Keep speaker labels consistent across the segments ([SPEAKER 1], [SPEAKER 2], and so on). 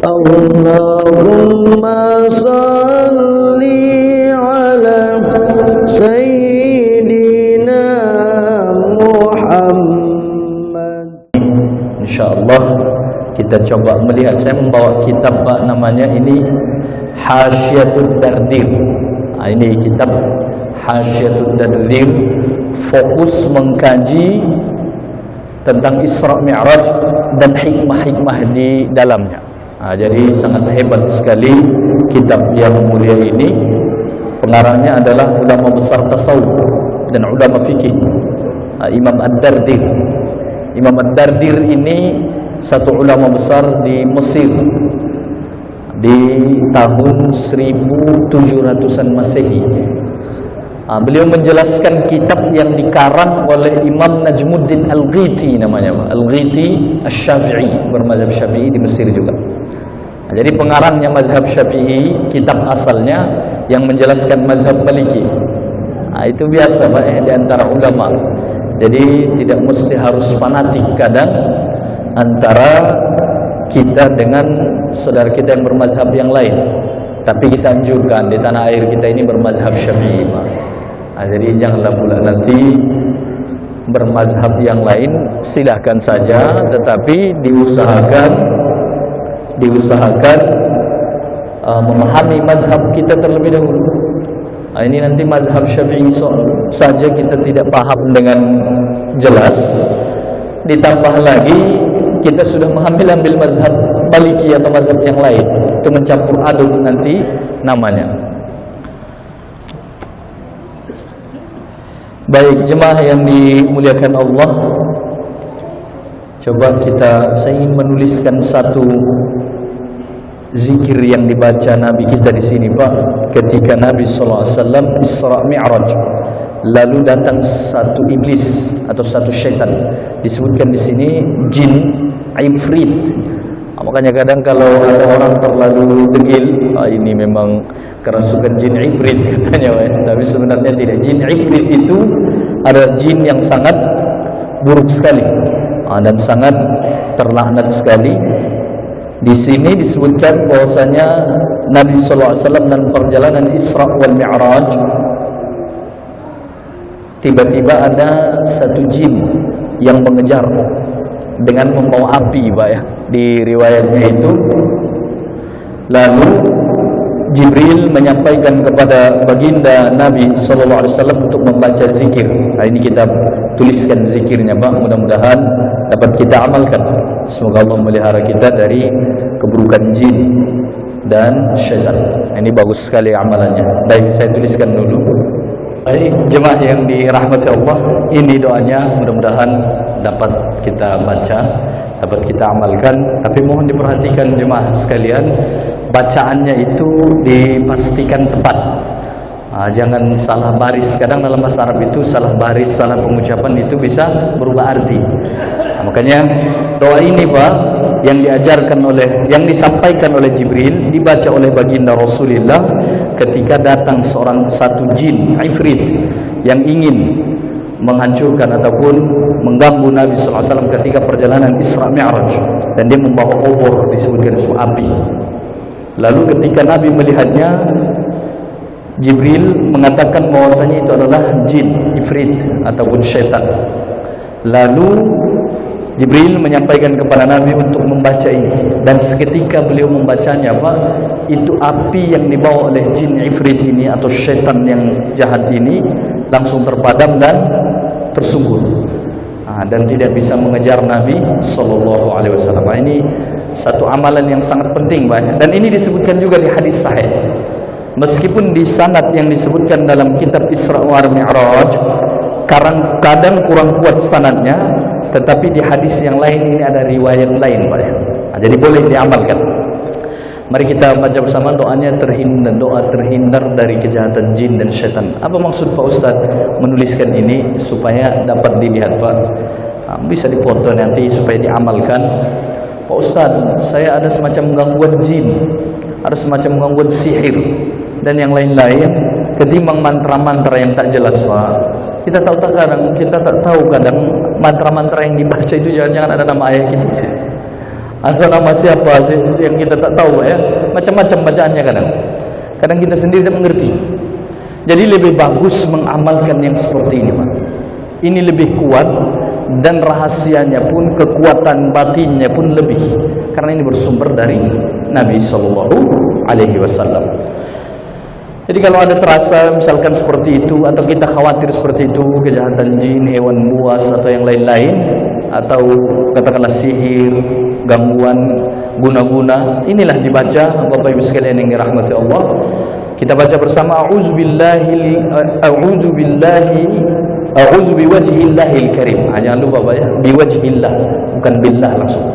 [SPEAKER 1] Allahumma salli ala Sayyidina Muhammad.
[SPEAKER 2] InsyaAllah kita coba melihat. Saya membawa kitab Pak, namanya ini Hasyiatud Dardir. Ini kitab Hasyiatud Dardir, fokus mengkaji tentang Isra Mi'raj dan hikmah-hikmah di dalamnya. Jadi sangat hebat sekali kitab yang mulia ini. Pengarangnya adalah ulama besar tasawuf dan ulama fikih, Imam Ad-Dardir. Imam Ad-Dardir ini satu ulama besar di Mesir di tahun 1700-an Masehi. Beliau menjelaskan kitab yang dikarang oleh Imam Najmuddin Al-Ghiti, namanya Al-Ghiti Asy-Syafi'i, bermazhab Syafi'i di Mesir juga. Jadi pengarangnya mazhab Syafi'i, kitab asalnya yang menjelaskan mazhab Maliki. Itu biasa Pak, di antara ulama. Jadi tidak mesti harus fanatik. Kadang antara kita dengan saudara kita yang bermazhab yang lain, tapi kita anjurkan di tanah air kita ini bermazhab Syafi'i Pak. Jadi janganlah pula nanti bermazhab yang lain, silahkan saja, tetapi diusahakan memahami mazhab kita terlebih dahulu. Ini nanti mazhab Syafi'i saja kita tidak paham dengan jelas, ditambah lagi kita sudah mengambil mazhab Maliki atau mazhab yang lain, itu mencampur aduk nanti namanya. Baik jemaah yang dimuliakan Allah, coba saya ingin menuliskan satu zikir yang dibaca Nabi kita di sini Pak, ketika Nabi SAW Isra Mi'raj, lalu datang satu iblis atau satu syaitan, disebutkan di sini jin Ifrit. Makanya kadang kalau ada orang terlalu degil, ini memang kerasukan jin Ifrit katanya, tapi sebenarnya tidak. Jin Ifrit itu adalah jin yang sangat buruk sekali dan sangat terlaknat sekali. Di sini disebutkan bahwasanya Nabi sallallahu alaihi wasallam dan perjalanan Isra wal Mi'raj, tiba-tiba ada satu jin yang mengejar dengan membawa api Pak ya, di riwayatnya itu. Lalu Jibril menyampaikan kepada baginda Nabi sallallahu alaihi wasallam untuk membaca zikir. Ini kita tuliskan zikirnya Pak, mudah-mudahan dapat kita amalkan. Semoga Allah melihara kita dari keburukan jin dan syaitan. Ini bagus sekali amalannya. Baik, saya tuliskan dulu. Baik, jemaah yang dirahmati Allah, ini doanya, mudah-mudahan dapat kita baca, dapat kita amalkan. Tapi mohon diperhatikan jemaah sekalian, bacaannya itu dipastikan tepat. Jangan salah baris. Kadang dalam bahasa Arab itu salah baris, salah pengucapan itu bisa berubah arti. Makanya doa ini Pak, yang disampaikan oleh Jibril, dibaca oleh baginda Rasulullah ketika datang satu jin Ifrit yang ingin menghancurkan ataupun mengganggu Nabi SAW ketika perjalanan Isra Mi'raj, dan dia membawa obor, disebutkan sebuah api. Lalu ketika Nabi melihatnya, Jibril mengatakan bahwasanya itu adalah jin Ifrit ataupun syaitan. Lalu Jibril menyampaikan kepada Nabi untuk membaca ini, dan seketika beliau membacanya Pak, itu api yang dibawa oleh jin Ifrit ini atau syaitan yang jahat ini langsung terpadam dan tersungkur, dan tidak bisa mengejar Nabi sallallahu alaihi wasallam. Ini satu amalan yang sangat penting Pak, dan ini disebutkan juga di hadis sahih. Meskipun di sanad yang disebutkan dalam kitab Isra wal Mi'raj kadang kurang kuat sanadnya, tetapi di hadis yang lain ini ada riwayat lain Pak. Jadi boleh diamalkan. Mari kita baca bersama doanya, doa terhindar dari kejahatan jin dan syaitan. Apa maksud Pak Ustaz menuliskan ini? Supaya dapat dilihat Pak, bisa dipoto nanti supaya diamalkan. Pak Ustaz, saya ada semacam gangguan jin, ada semacam gangguan sihir dan yang lain-lain, ketimbang mantra-mantra yang tak jelas Pak. Kita tak tahu kadang mantra-mantra yang dibaca itu jangan-jangan ada nama ayah kita. Atau nama siapa sih yang kita tak tahu ya. Macam-macam bacaannya kadang. Kadang kita sendiri tidak mengerti. Jadi lebih bagus mengamalkan yang seperti ini, Pak. Ini lebih kuat dan rahasianya pun, kekuatan batinnya pun lebih, karena ini bersumber dari Nabi sallallahu alaihi wasallam. Jadi kalau ada terasa misalkan seperti itu, atau kita khawatir seperti itu, kejahatan jin, hewan buas atau yang lain-lain, atau katakanlah sihir, gangguan guna-guna, inilah dibaca Bapak Ibu sekalian yang dirahmati Allah. Kita baca bersama a'udzu biwajhillahil karim. Jangan lupa Pak ya, biwajhillah, bukan billah langsung.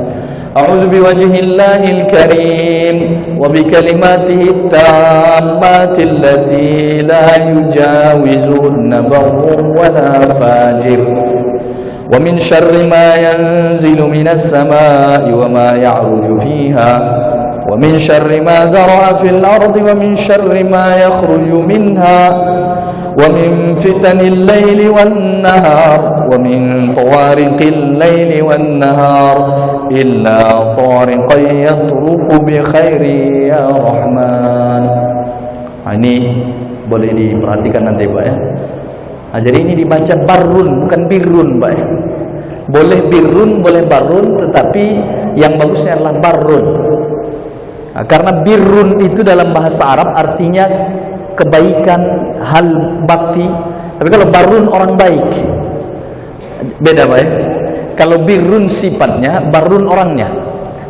[SPEAKER 2] A'udzu biwajhillahil karim wa bikalimatihi tammati allati la yujawizunna barrun wa la fajir. Wa min syarri ma yanzilu minas samaa'i wa ma ya'ruju fiha. Wa min syarri ma dhara'a fil ardi wa min syarri ma yakhruju minha. ومن فتن الليل والنهار ومن طوارق الليل والنهار إلا طارقا يطرق بخير يا رحمن. Ini boleh diperhatikan nanti Pak ya. Jadi ini dibaca barun, bukan birrun Pak ya. Boleh birrun, boleh barun, tetapi yang bagusnya adalah barun. Karena birrun itu dalam bahasa Arab artinya kebaikan, hal bakti. Tapi kalau barun orang baik, beda Pak ya. Kalau birrun sifatnya, barun orangnya.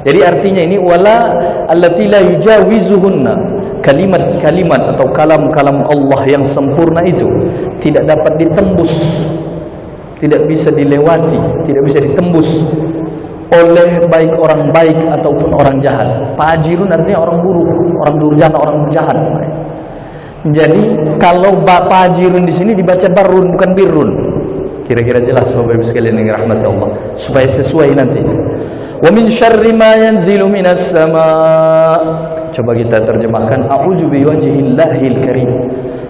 [SPEAKER 2] Jadi artinya ini wala allati la yujawizuhunna, kalimat-kalimat atau kalam-kalam Allah yang sempurna itu tidak dapat ditembus, tidak bisa dilewati, tidak bisa ditembus oleh baik orang baik ataupun orang jahat. Fajirun artinya orang buruk, orang durjana, orang jahat. Jadi kalau fajirun di sini dibaca barun, bukan birrun. Kira-kira jelas Bapak Ibu sekalian yang dirahmati Allah, supaya sesuai nanti. Wa min syarri ma yanzilu minas sama'. Coba kita terjemahkan, a'udzu biwajhillahil karim.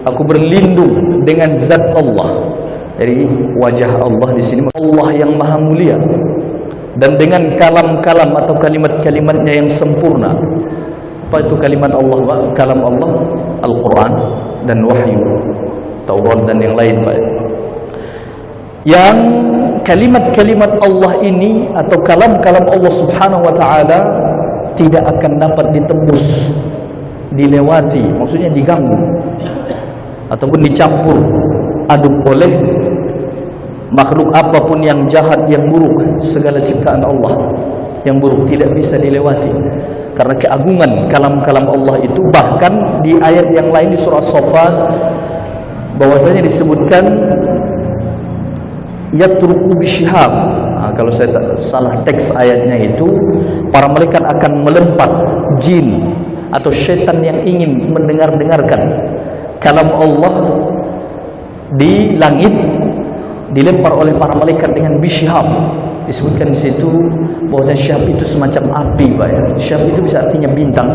[SPEAKER 2] Aku berlindung dengan zat Allah. Jadi wajah Allah di sini Allah yang maha mulia, dan dengan kalam-kalam atau kalimat-kalimatnya yang sempurna. Apa itu kalimat Allah Pak? Kalam Allah, Al-Quran dan Wahyu, Taurat dan yang lain Pak. Yang kalimat-kalimat Allah ini atau kalam-kalam Allah subhanahu wa ta'ala tidak akan dapat ditembus, dilewati, maksudnya diganggu ataupun dicampur aduk oleh makhluk apapun yang jahat, yang buruk. Segala ciptaan Allah yang buruk tidak bisa dilewati karena keagungan kalam-kalam Allah itu. Bahkan di ayat yang lain di surah As-Saffat bahwasanya disebutkan yatruku bisyihab. Kalau saya tak salah teks ayatnya itu, para malaikat akan melempar jin atau syaitan yang ingin mendengarkan kalam Allah di langit, dilempar oleh para malaikat dengan bisyihab. Disebutkan di situ bahwa syihab itu semacam api, Pak ya. Syihab itu bisa artinya bintang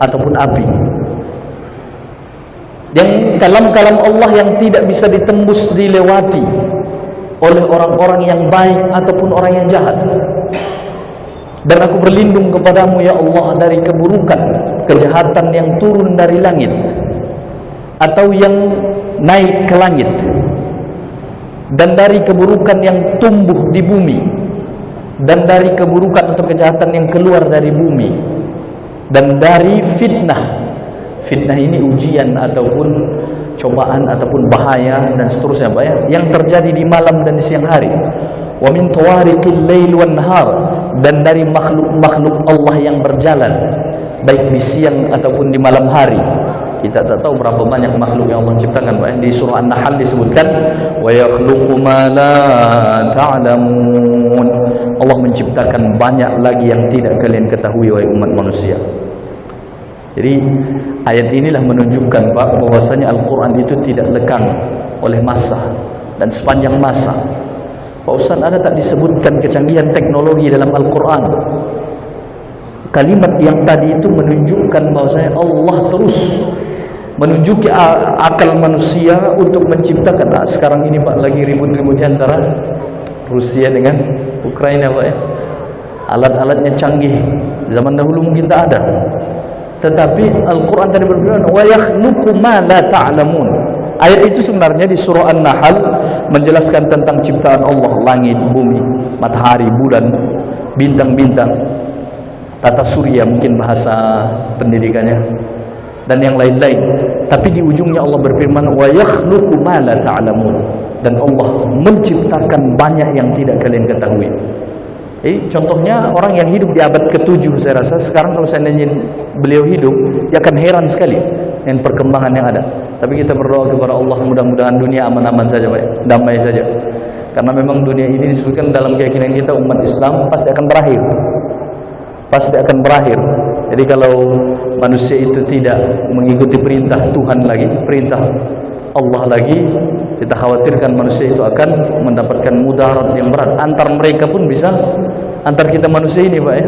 [SPEAKER 2] ataupun api. Dan kalam-kalam Allah yang tidak bisa ditembus, dilewati oleh orang-orang yang baik ataupun orang yang jahat. Dan aku berlindung kepadamu ya Allah dari keburukan, kejahatan yang turun dari langit atau yang naik ke langit, dan dari keburukan yang tumbuh di bumi, dan dari keburukan atau kejahatan yang keluar dari bumi, dan dari fitnah. Fitnah ini ujian ataupun cobaan ataupun bahaya dan seterusnya Pak ya, yang terjadi di malam dan di siang hari. Wa min tawariqil lail wan nahar, dan dari makhluk-makhluk Allah yang berjalan baik di siang ataupun di malam hari. Kita tak tahu berapa banyak makhluk yang Allah ciptakan Pak. Di surah An-Nahl disebutkan wa yakhluqu ma la ta'lamun. Allah menciptakan banyak lagi yang tidak kalian ketahui wahai umat manusia. Jadi ayat inilah menunjukkan Pak bahwasanya Al-Quran itu tidak lekang oleh masa dan sepanjang masa. Pak Ustaz, ada tak disebutkan kecanggihan teknologi dalam Al-Quran? Kalimat yang tadi itu menunjukkan bahwasanya Allah terus menunjuki akal manusia untuk menciptakan. Sekarang ini Pak lagi ribut-ribut antara Rusia dengan Ukraina Pak ya. Alat-alatnya canggih. Zaman dahulu mungkin tak ada. Tetapi Al-Quran tadi berfirman, wa yakhluqu ma la ta'lamun. Ayat itu sebenarnya di surah An-Nahl menjelaskan tentang ciptaan Allah, langit, bumi, matahari, bulan, bintang-bintang, tata surya mungkin bahasa pendidikannya, dan yang lain-lain. Tapi di ujungnya Allah berfirman, wa yakhluqu ma la ta'lamun, dan Allah menciptakan banyak yang tidak kalian ketahui. Contohnya orang yang hidup di abad ke-7, saya rasa sekarang kalau saya nanya beliau hidup, dia akan heran sekali dengan perkembangan yang ada. Tapi kita berdoa kepada Allah, mudah-mudahan dunia aman-aman saja, baik, damai saja. Karena memang dunia ini disebutkan dalam keyakinan kita, umat Islam pasti akan berakhir. Pasti akan berakhir. Jadi kalau manusia itu tidak mengikuti perintah Tuhan lagi, perintah Allah lagi, kita khawatirkan manusia itu akan mendapatkan mudarat yang berat. Antar mereka pun bisa, antar kita manusia ini, Pak, ya,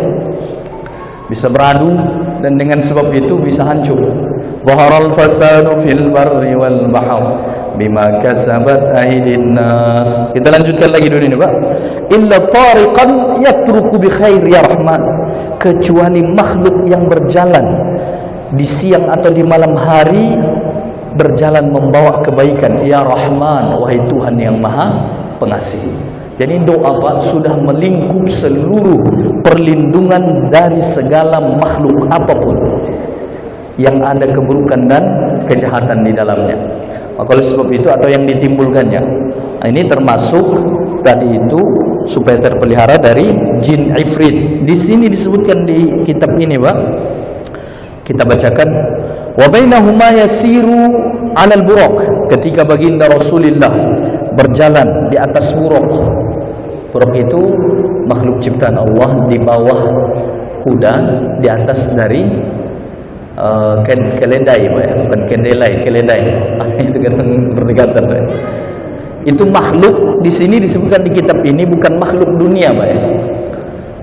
[SPEAKER 2] bisa beradu, dan dengan sebab itu bisa hancur. Zaharal fasadu fil barri wal bahr bima kasabat aydin nas. Kita lanjutkan lagi dulu ini, Pak. Illa tariqan yatruku bi khair ya rahman. Kecuali makhluk yang berjalan di siang atau di malam hari, berjalan membawa kebaikan, ya Rahman, wahai Tuhan yang Maha Pengasih. Jadi doa, Pak, sudah melingkup seluruh perlindungan dari segala makhluk apapun yang ada keburukan dan kejahatan di dalamnya. Maka oleh sebab itu, atau yang ditimbulkannya. Nah, ini termasuk tadi itu supaya terpelihara dari jin ifrit. Di sini disebutkan di kitab ini, Pak, kita bacakan, wa bainahuma yasiru 'alal buraq, ketika baginda Rasulullah berjalan di atas buraq. Buraq itu makhluk ciptaan Allah, di bawah kuda, di atas dari keledai, bukan kedelai, keledai. Itu kan berdekatan. Itu makhluk di sini disebutkan di kitab ini bukan makhluk dunia, Pak, ya.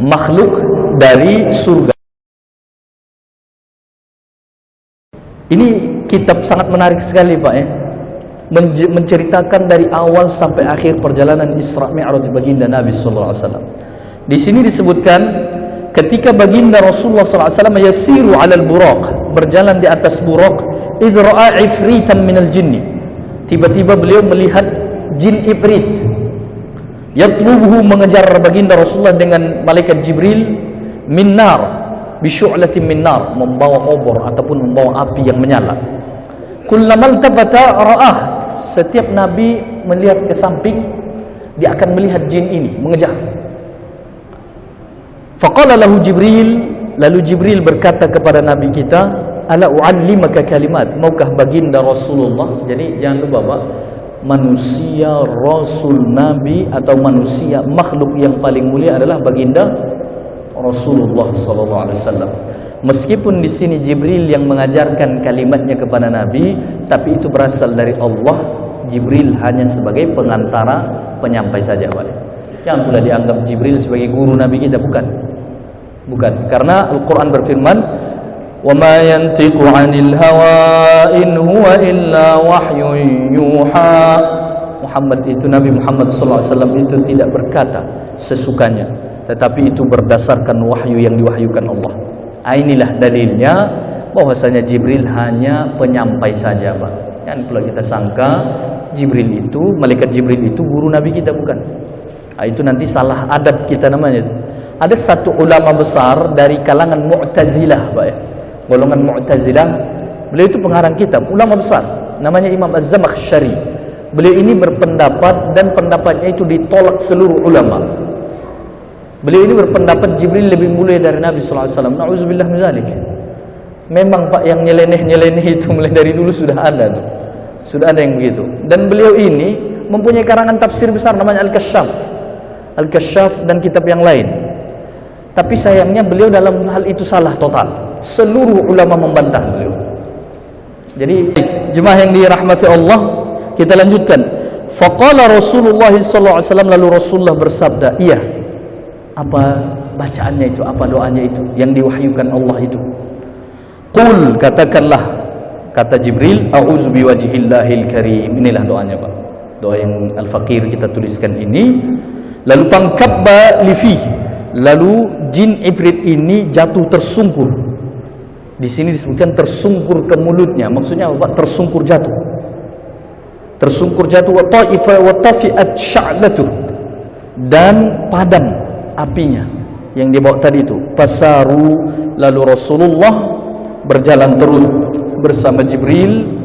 [SPEAKER 2] Makhluk dari surga. Ini kitab sangat menarik sekali, Pak, ya. Menceritakan dari awal sampai akhir perjalanan Isra Mi'raj baginda Nabi sallallahu alaihi wasallam. Di sini disebutkan ketika baginda Rasulullah sallallahu alaihi wasallam yasiru 'alal buraq, berjalan di atas buraq, idh ra'a ifritan minal jinni. Tiba-tiba beliau melihat jin ifrit. Yatlubuhu, mengejar baginda Rasulullah dengan malaikat Jibril, min nar, bisyu'latin min nar, membawa obor ataupun membawa api yang menyala. Kullamal tabata ra'ah, setiap Nabi melihat ke samping, dia akan melihat jin ini mengejar. Faqala lahu Jibril, lalu Jibril berkata kepada Nabi kita, ala u'allimaka kalimat, maukah baginda Rasulullah. Jadi jangan lupa, Pak, manusia Rasul Nabi atau manusia makhluk yang paling mulia adalah baginda Rasulullah sallallahu alaihi wasallam. Meskipun di sini Jibril yang mengajarkan kalimatnya kepada Nabi, tapi itu berasal dari Allah. Jibril hanya sebagai pengantara, penyampai saja, Pak. Jangan pula dianggap Jibril sebagai guru Nabi kita, bukan. Bukan, karena Al-Quran berfirman, wa ma yantiqu 'anil hawa in huwa illa wahyun yuha. Muhammad itu, Nabi Muhammad sallallahu alaihi wasallam itu tidak berkata sesukanya, tetapi itu berdasarkan wahyu yang diwahyukan Allah. Inilah dalilnya bahwasanya Jibril hanya penyampai saja, Pak. Jangan pula kita sangka Jibril itu, malaikat Jibril itu guru Nabi kita, bukan. Itu nanti salah adab kita namanya. Ada satu ulama besar dari kalangan Mu'tazilah, Pak, ya. Golongan Mu'tazilah, beliau itu pengarang kitab, ulama besar, namanya Imam Az-Zamakhsyari. Beliau ini berpendapat, dan pendapatnya itu ditolak seluruh ulama. Beliau ini berpendapat Jibril lebih mulia dari Nabi sallallahu alaihi wasallam. Nauzubillah min dzalik. Memang, Pak, yang nyeleneh-nyeleneh itu mulai dari dulu sudah ada tuh. Sudah ada yang begitu. Dan beliau ini mempunyai karangan tafsir besar namanya Al-Kasyaf. Al-Kasyaf dan kitab yang lain. Tapi sayangnya beliau dalam hal itu salah total. Seluruh ulama membantah beliau. Jadi jemaah yang dirahmati Allah, kita lanjutkan. Faqala Rasulullah sallallahu alaihi wasallam, lalu Rasulullah bersabda, iya, apa bacaannya itu, apa doanya itu yang diwahyukan Allah itu? Qul, katakanlah, kata Jibril, a'udzu biwajhillahil karim. Inilah doanya, Pak. Doa yang Al-Faqir kita tuliskan ini. Lalu pangkabba lifi, Lalu jin ifrit ini jatuh tersungkur. Di sini disebutkan tersungkur ke mulutnya. Maksudnya apa? Tersungkur jatuh. Tersungkur jatuh wa ta'ifa wa tafi'at sya'latuh, dan padam apinya yang dibawa tadi itu. Fasaru, lalu Rasulullah berjalan terus bersama Jibril